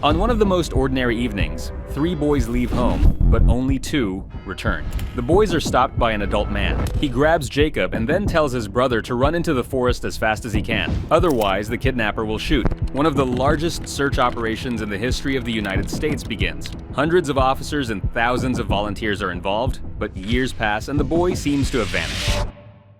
On one of the most ordinary evenings, 3 boys leave home, but only 2 return. The boys are stopped by an adult man. He grabs Jacob and then tells his brother to run into the forest as fast as he can. Otherwise, the kidnapper will shoot. One of the largest search operations in the history of the United States begins. Hundreds of officers and thousands of volunteers are involved, but years pass and the boy seems to have vanished.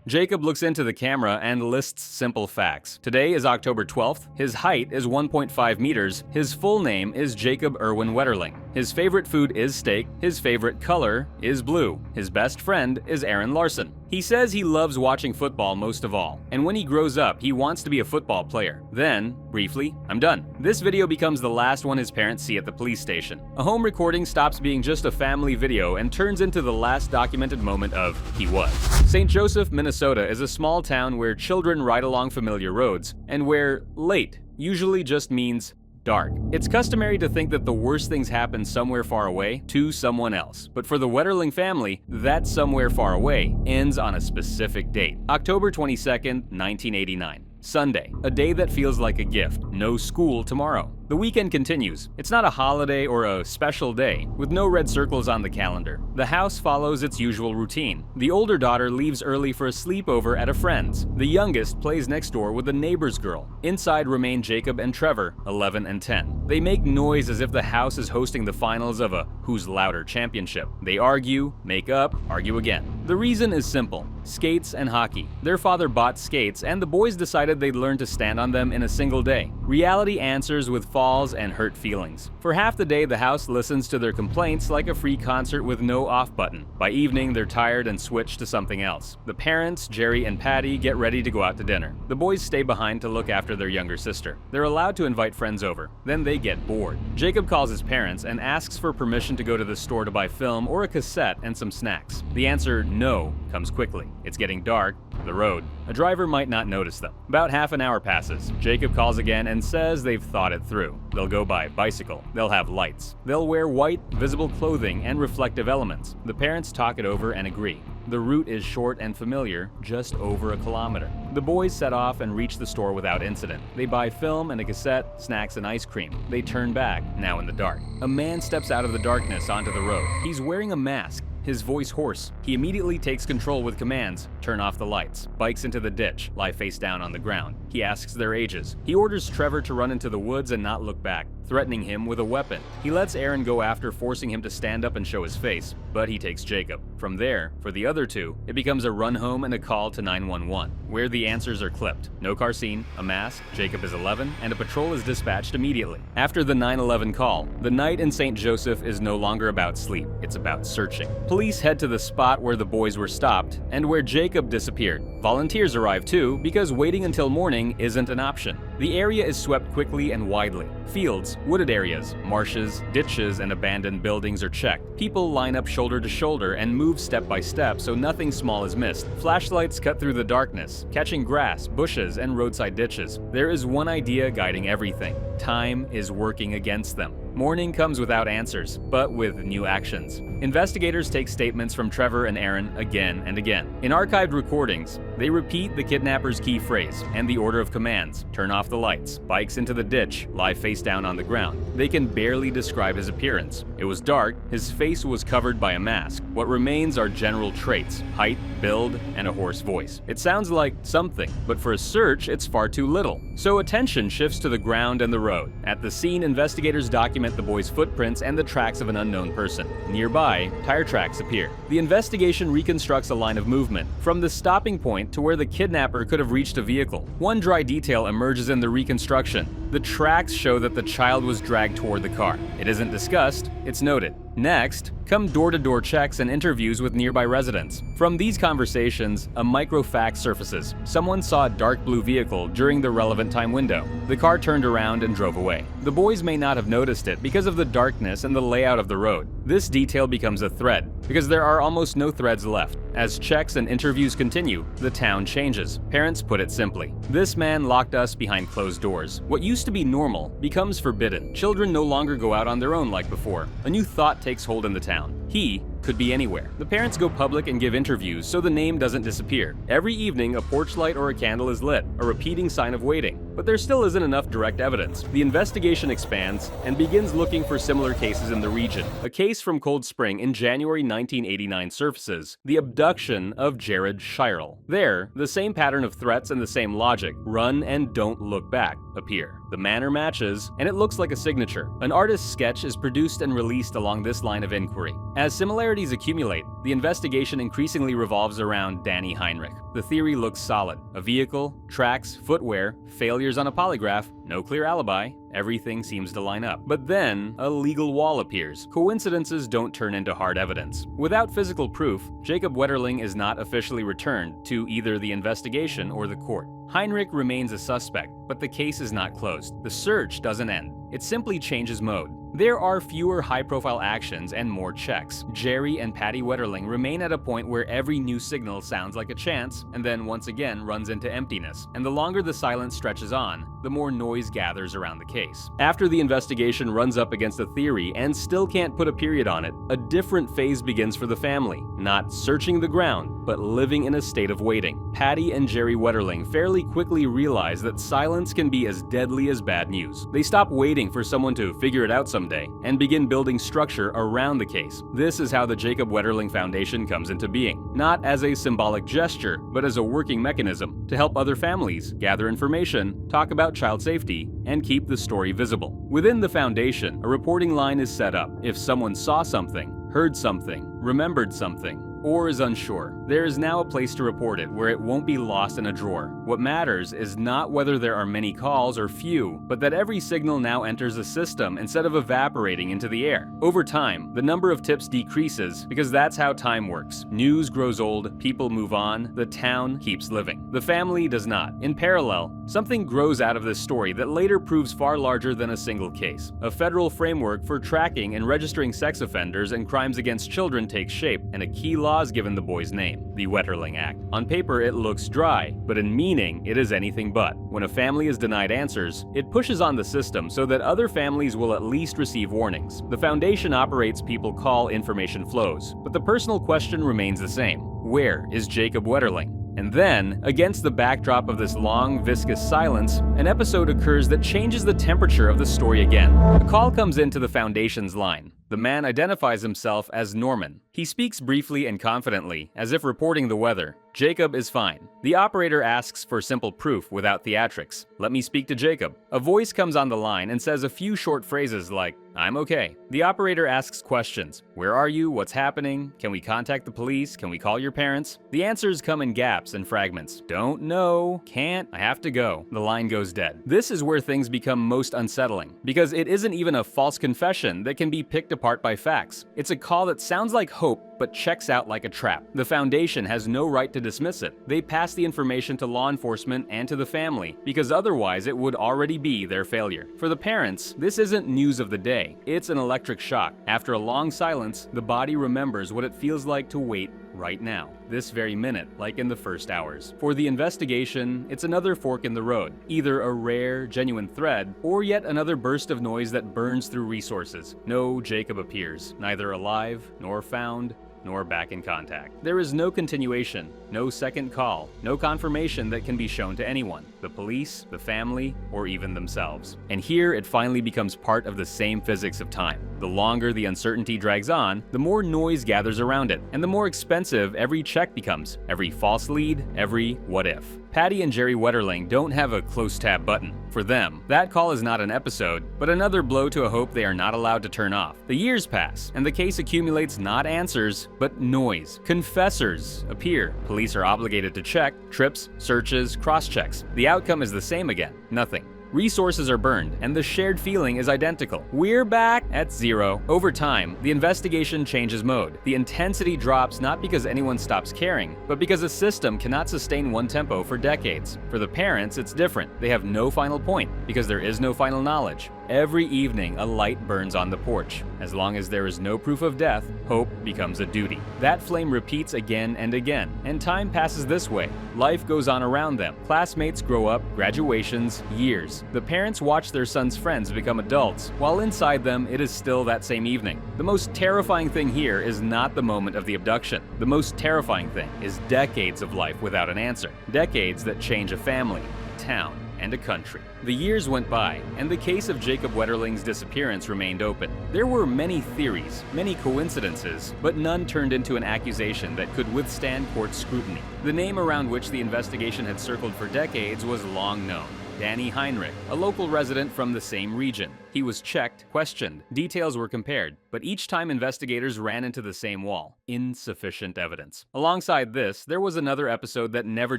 Jacob looks into the camera and lists simple facts. Today is October 12th. His height is 1.5 meters. His full name is Jacob Erwin Wetterling. His favorite food is steak. His favorite color is blue. His best friend is Aaron Larson. He says he loves watching football most of all, and when he grows up, he wants to be a football player. Then, briefly, I'm done. This video becomes the last one his parents see at the police station. A home recording stops being just a family video and turns into the last documented moment of he was. St. Joseph, Minnesota is a small town where children ride along familiar roads, and where late usually just means dark. It's customary to think that the worst things happen somewhere far away to someone else. But for the Wetterling family, that somewhere far away ends on a specific date. October 22nd, 1989. Sunday, a day that feels like a gift. No school tomorrow. The weekend continues. It's not a holiday or a special day, with no red circles on the calendar. The house follows its usual routine. The older daughter leaves early for a sleepover at a friend's. The youngest plays next door with a neighbor's girl. Inside remain Jacob and Trevor, 11 and 10. They make noise as if the house is hosting the finals of a Who's Louder championship. They argue, make up, argue again. The reason is simple: skates and hockey. Their father bought skates, and the boys decided they'd learn to stand on them in a single day. Reality answers with falls and hurt feelings. For half the day, the house listens to their complaints like a free concert with no off button. By evening, they're tired and switch to something else. The parents, Jerry and Patty, get ready to go out to dinner. The boys stay behind to look after their younger sister. They're allowed to invite friends over. Then they get bored. Jacob calls his parents and asks for permission to go to the store to buy film or a cassette and some snacks. The answer, no, comes quickly. It's getting dark. The road. A driver might not notice them. About half an hour passes. Jacob calls again and says they've thought it through. They'll go by bicycle. They'll have lights. They'll wear white, visible clothing and reflective elements. The parents talk it over and agree. The route is short and familiar, just over a kilometer. The boys set off and reach the store without incident. They buy film and a cassette, snacks and ice cream. They turn back, now in the dark. A man steps out of the darkness onto the road. He's wearing a mask, his voice hoarse. He immediately takes control with commands: turn off the lights, bikes into the ditch, lie face down on the ground. He asks their ages. He orders Trevor to run into the woods and not look back, threatening him with a weapon. He lets Aaron go after, forcing him to stand up and show his face, but he takes Jacob. From there, for the other two, it becomes a run home and a call to 911, where the answers are clipped. No car scene, a mask, Jacob is 11, and a patrol is dispatched immediately. After the 911 call, the night in St. Joseph is no longer about sleep, it's about searching. Police head to the spot where the boys were stopped and where Jacob disappeared. Volunteers arrive too, because waiting until morning isn't an option. The area is swept quickly and widely. Fields, wooded areas, marshes, ditches, and abandoned buildings are checked. People line up shoulder to shoulder and move step by step so nothing small is missed. Flashlights cut through the darkness, catching grass, bushes, and roadside ditches. There is one idea guiding everything: time is working against them. Morning comes without answers, but with new actions. Investigators take statements from Trevor and Aaron again and again. In archived recordings, they repeat the kidnapper's key phrase and the order of commands: turn off the lights, bikes into the ditch, lie face down on the ground. They can barely describe his appearance. It was dark, his face was covered by a mask. What remains are general traits: height, build, and a hoarse voice. It sounds like something, but for a search, it's far too little. So attention shifts to the ground and the road. At the scene, investigators document the boys' footprints and the tracks of an unknown person. Nearby, tire tracks appear. The investigation reconstructs a line of movement, from the stopping point to where the kidnapper could have reached a vehicle. One dry detail emerges in the reconstruction. The tracks show that the child was dragged toward the car. It isn't discussed, it's noted. Next, come door-to-door checks and interviews with nearby residents. From these conversations, a micro-fact surfaces. Someone saw a dark blue vehicle during the relevant time window. The car turned around and drove away. The boys may not have noticed it because of the darkness and the layout of the road. This detail becomes a thread, because there are almost no threads left. As checks and interviews continue, the town changes. Parents put it simply: this man locked us behind closed doors. What used to be normal becomes forbidden. Children no longer go out on their own like before. A new thought takes hold in the town. He could be anywhere. The parents go public and give interviews so the name doesn't disappear. Every evening, a porch light or a candle is lit, a repeating sign of waiting. but there still isn't enough direct evidence. The investigation expands and begins looking for similar cases in the region. A case from Cold Spring in January 1989 surfaces: the abduction of Jared Shirel. There, the same pattern of threats and the same logic, run and don't look back, appear. The manner matches, and it looks like a signature. An artist's sketch is produced and released along this line of inquiry. As similarities accumulate, the investigation increasingly revolves around Danny Heinrich. The theory looks solid. A vehicle, tracks, footwear, failures on a polygraph, no clear alibi, everything seems to line up. But then, a legal wall appears. Coincidences don't turn into hard evidence. Without physical proof, Jacob Wetterling is not officially returned to either the investigation or the court. Heinrich remains a suspect, but the case is not closed. The search doesn't end. It simply changes mode. There are fewer high-profile actions and more checks. Jerry and Patty Wetterling remain at a point where every new signal sounds like a chance, and then once again runs into emptiness. And the longer the silence stretches on, the more noise gathers around the case. After the investigation runs up against a theory and still can't put a period on it, a different phase begins for the family. Not searching the ground, but living in a state of waiting. Patty and Jerry Wetterling fairly quickly realize that silence can be as deadly as bad news. They stop waiting for someone to figure it out someday and begin building structure around the case. This is how the Jacob Wetterling Foundation comes into being, not as a symbolic gesture, but as a working mechanism to help other families gather information, talk about child safety, and keep the story visible. Within the foundation, a reporting line is set up. If someone saw something, heard something, remembered something, or is unsure, there is now a place to report it where it won't be lost in a drawer. What matters is not whether there are many calls or few, but that every signal now enters a system instead of evaporating into the air. Over time, the number of tips decreases because that's how time works. News grows old, people move on, the town keeps living. The family does not. In parallel, something grows out of this story that later proves far larger than a single case. A federal framework for tracking and registering sex offenders and crimes against children takes shape, and a key law is given the boy's name, the Wetterling Act. On paper, it looks dry, but in meaning, it is anything but. When a family is denied answers, it pushes on the system so that other families will at least receive warnings. The foundation operates people call information flows, but the personal question remains the same. Where is Jacob Wetterling? And then, against the backdrop of this long, viscous silence, an episode occurs that changes the temperature of the story again. A call comes into the Foundation's line. The man identifies himself as Norman. He speaks briefly and confidently, as if reporting the weather. Jacob is fine. The operator asks for simple proof without theatrics. Let me speak to Jacob. A voice comes on the line and says a few short phrases like, I'm okay. The operator asks questions. Where are you? What's happening? Can we contact the police? Can we call your parents? The answers come in gaps and fragments. Don't know. Can't. I have to go. The line goes dead. This is where things become most unsettling, because it isn't even a false confession that can be picked apart by facts. It's a call that sounds like hope, but checks out like a trap. The Foundation has no right to dismiss it. They pass the information to law enforcement and to the family, because otherwise it would already be their failure. For the parents, this isn't news of the day. It's an electric shock. After a long silence, the body remembers what it feels like to wait right now, this very minute, like in the first hours. For the investigation, it's another fork in the road, either a rare, genuine thread, or yet another burst of noise that burns through resources. No Jacob appears, neither alive, nor found, nor back in contact. There is no continuation, no second call, no confirmation that can be shown to anyone, the police, the family, or even themselves. And here it finally becomes part of the same physics of time. The longer the uncertainty drags on, the more noise gathers around it, and the more expensive every check becomes, every false lead, every what if. Patty and Jerry Wetterling don't have a close tab button. For them, that call is not an episode, but another blow to a hope they are not allowed to turn off. The years pass, and the case accumulates not answers, but noise. Confessors appear. Police are obligated to check, trips, searches, cross-checks. The outcome is the same again, nothing. Resources are burned, and the shared feeling is identical. We're back at zero. Over time, the investigation changes mode. The intensity drops not because anyone stops caring, but because a system cannot sustain one tempo for decades. For the parents, it's different. They have no final point, because there is no final knowledge. Every evening, a light burns on the porch. As long as there is no proof of death, hope becomes a duty. That flame repeats again and again, and time passes this way. Life goes on around them. Classmates grow up, graduations, years. The parents watch their sons' friends become adults, while inside them, it is still that same evening. The most terrifying thing here is not the moment of the abduction. The most terrifying thing is decades of life without an answer. Decades that change a family, a town, and a country. The years went by, and the case of Jacob Wetterling's disappearance remained open. There were many theories, many coincidences, but none turned into an accusation that could withstand court scrutiny. The name around which the investigation had circled for decades was long known: Danny Heinrich, a local resident from the same region. He was checked, questioned, details were compared, but each time investigators ran into the same wall: insufficient evidence. Alongside this, there was another episode that never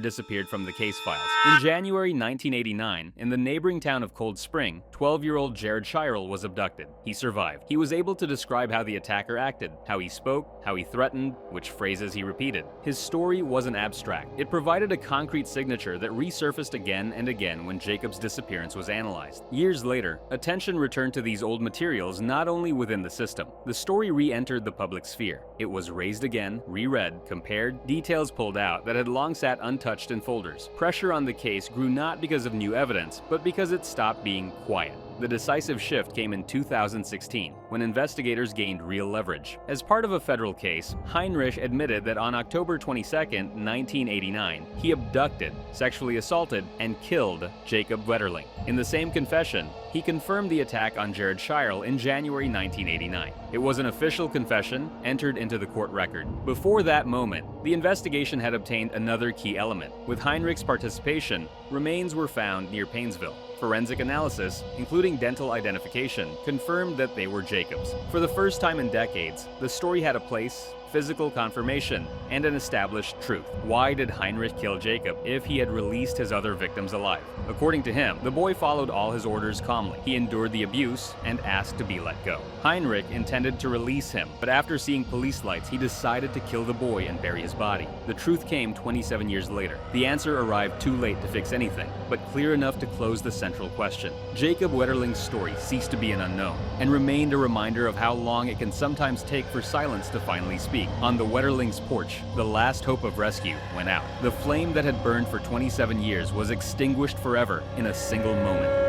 disappeared from the case files. In January 1989, in the neighboring town of Cold Spring, 12-year-old Jared Shirel was abducted. He survived. He was able to describe how the attacker acted, how he spoke, how he threatened, which phrases he repeated. His story wasn't abstract. It provided a concrete signature that resurfaced again and again when Jacob's disappearance was analyzed. Years later, attention returned to these old materials not only within the system. The story re-entered the public sphere. It was raised again, reread, compared, details pulled out that had long sat untouched in folders. Pressure on the case grew not because of new evidence, but because it stopped being quiet. The decisive shift came in 2016, when investigators gained real leverage. As part of a federal case, Heinrich admitted that on October 22, 1989, he abducted, sexually assaulted, and killed Jacob Wetterling. In the same confession, he confirmed the attack on Jared Shirel in January 1989. It was an official confession entered into the court record. Before that moment, the investigation had obtained another key element. With Heinrich's participation, remains were found near Painesville. Forensic analysis, including dental identification, confirmed that they were Jacob's. For the first time in decades, the story had a place, physical confirmation, and an established truth. Why did Heinrich kill Jacob if he had released his other victims alive? According to him, the boy followed all his orders calmly. He endured the abuse and asked to be let go. Heinrich intended to release him, but after seeing police lights, he decided to kill the boy and bury his body. The truth came 27 years later. The answer arrived too late to fix anything, but clear enough to close the central question. Jacob Wetterling's story ceased to be an unknown, and remained a reminder of how long it can sometimes take for silence to finally speak. On the Wetterling's porch, the last hope of rescue went out. The flame that had burned for 27 years was extinguished forever in a single moment.